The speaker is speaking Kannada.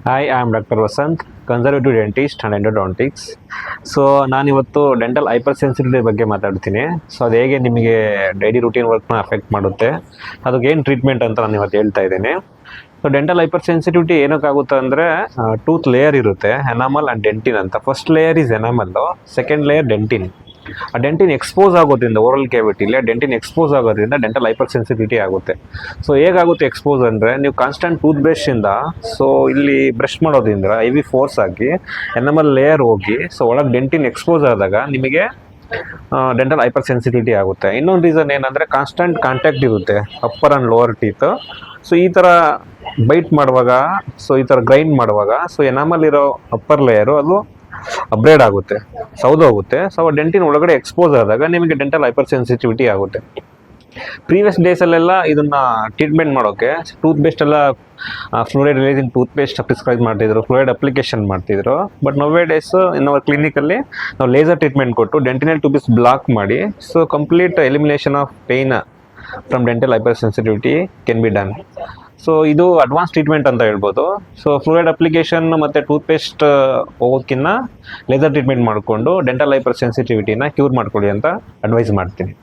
Hi I am doctor Vasanth, conservative dentist and endodontics. So ನಾನಿವತ್ತು ಡೆಂಟಲ್ ಹೈಪರ್ ಸೆನ್ಸಿಟಿವಿಟಿ ಬಗ್ಗೆ ಮಾತಾಡ್ತೀನಿ. ಸೊ ಅದು ಹೇಗೆ ನಿಮಗೆ ಡೈಲಿ ರೂಟೀನ್ ವರ್ಕ್ನ ಅಫೆಕ್ಟ್ ಮಾಡುತ್ತೆ, ಅದಕ್ಕೆ ಏನು ಟ್ರೀಟ್ಮೆಂಟ್ ಅಂತ ನಾನು ಇವತ್ತು ಹೇಳ್ತಾ ಇದ್ದೀನಿ. ಸೊ ಡೆಂಟಲ್ ಹೈಪರ್ ಸೆನ್ಸಿಟಿವಿಟಿ ಏನಕ್ಕಾಗುತ್ತೆ ಅಂದರೆ, ಟೂತ್ ಲೇಯರ್ ಇರುತ್ತೆ, ಎನಾಮಲ್ ಆ್ಯಂಡ್ ಡೆಂಟಿನ್ ಅಂತ. First layer is enamel, second layer dentine. ಆ ಡೆಂಟಿನ್ ಎಕ್ಸ್ಪೋಸ್ ಆಗೋದ್ರಿಂದ, ಓರಲ್ ಕ್ಯಾವಿಟಿಲಿ ಡೆಂಟಿನ್ ಎಕ್ಸ್ಪೋಸ್ ಆಗೋದ್ರಿಂದ ಡೆಂಟಲ್ ಹೈಪರ್ ಸೆನ್ಸಿಟಿವಿಟಿ ಆಗುತ್ತೆ. ಸೊ ಹೇಗಾಗುತ್ತೆ ಎಕ್ಸ್ಪೋಸ್ ಅಂದರೆ, ನೀವು ಕಾನ್ಸ್ಟೆಂಟ್ ಟೂತ್ ಬ್ರಷಿಂದ ಸೊ ಇಲ್ಲಿ ಬ್ರಷ್ ಮಾಡೋದ್ರಿಂದ ಹೆವಿ ಫೋರ್ಸ್ ಆಗಿ ಎನಮಲ್ ಲೇಯರ್ ಹೋಗಿ ಸೊ ಒಳಗೆ ಡೆಂಟಿನ್ ಎಕ್ಸ್ಪೋಸ್ ಆದಾಗ ನಿಮಗೆ ಡೆಂಟಲ್ ಹೈಪರ್ ಸೆನ್ಸಿಟಿವಿಟಿ ಆಗುತ್ತೆ. ಇನ್ನೊಂದು ರೀಸನ್ ಏನಂದರೆ, ಕಾನ್ಸ್ಟೆಂಟ್ ಕಾಂಟ್ಯಾಕ್ಟ್ ಇರುತ್ತೆ upper and lower teeth. So ಈ ಥರ ಬೈಟ್ ಮಾಡುವಾಗ, ಸೊ ಈ ಥರ ಗ್ರೈಂಡ್ ಮಾಡುವಾಗ, ಸೊ ಎನಾಮಲ್ ಇರೋ ಅಪ್ಪರ್ ಲೇಯರು ಅದು ಅಪ್ಗ್ರೇಡ್ ಆಗುತ್ತೆ, ಸೌದೋಗುತ್ತೆ. ಸೊ ಡೆಂಟಿನ್ ಒಳಗಡೆ ಎಕ್ಸ್ಪೋಸ್ ಆದಾಗ ನಿಮಗೆ ಡೆಂಟಲ್ ಹೈಪರ್ ಸೆನ್ಸಿಟಿವಿಟಿ ಆಗುತ್ತೆ. ಪ್ರೀವಿಯಸ್ ಡೇಸಲ್ಲೆಲ್ಲ ಇದನ್ನು ಟ್ರೀಟ್ಮೆಂಟ್ ಮಾಡೋಕ್ಕೆ ಟೂತ್ ಪೇಸ್ಟ್ ಎಲ್ಲ fluoride releasing tooth paste prescribe ಮಾಡ್ತಿದ್ರು, ಫ್ಲೂರೈಡ್ ಅಪ್ಲಿಕೇಶನ್ ಮಾಡ್ತಿದ್ರು. ಬಟ್ ನೊವೇ ಡೇಸ್ ನಮ್ಮ ಕ್ಲಿನಿಕಲ್ಲಿ ನಾವು ಲೇಸರ್ ಟ್ರೀಟ್ಮೆಂಟ್ ಕೊಟ್ಟು ಡೆಂಟಿನಲ್ ಟ್ಯೂಬ್ಸ್ ಬ್ಲಾಕ್ ಮಾಡಿ so complete elimination of pain from dental hypersensitivity can be done. So ಇದು ಅಡ್ವಾನ್ಸ್ ಟ್ರೀಟ್ಮೆಂಟ್ ಅಂತ ಹೇಳ್ಬೋದು. ಸೊ ಫ್ಲೂರೈಡ್ ಅಪ್ಲಿಕೇಶನ್ ಮತ್ತು ಟೂತ್ ಪೇಸ್ಟ್ ಹೋಗೋದಕ್ಕಿಂತ ಲೇಸರ್ ಟ್ರೀಟ್ಮೆಂಟ್ ಮಾಡಿಕೊಂಡು ಡೆಂಟಲ್ ಹೈಪರ್ ಸೆನ್ಸಿಟಿವಿಟಿನ ಕ್ಯೂರ್ ಮಾಡ್ಕೊಳ್ಳಿ ಅಂತ ಅಡ್ವೈಸ್ ಮಾಡ್ತೀನಿ.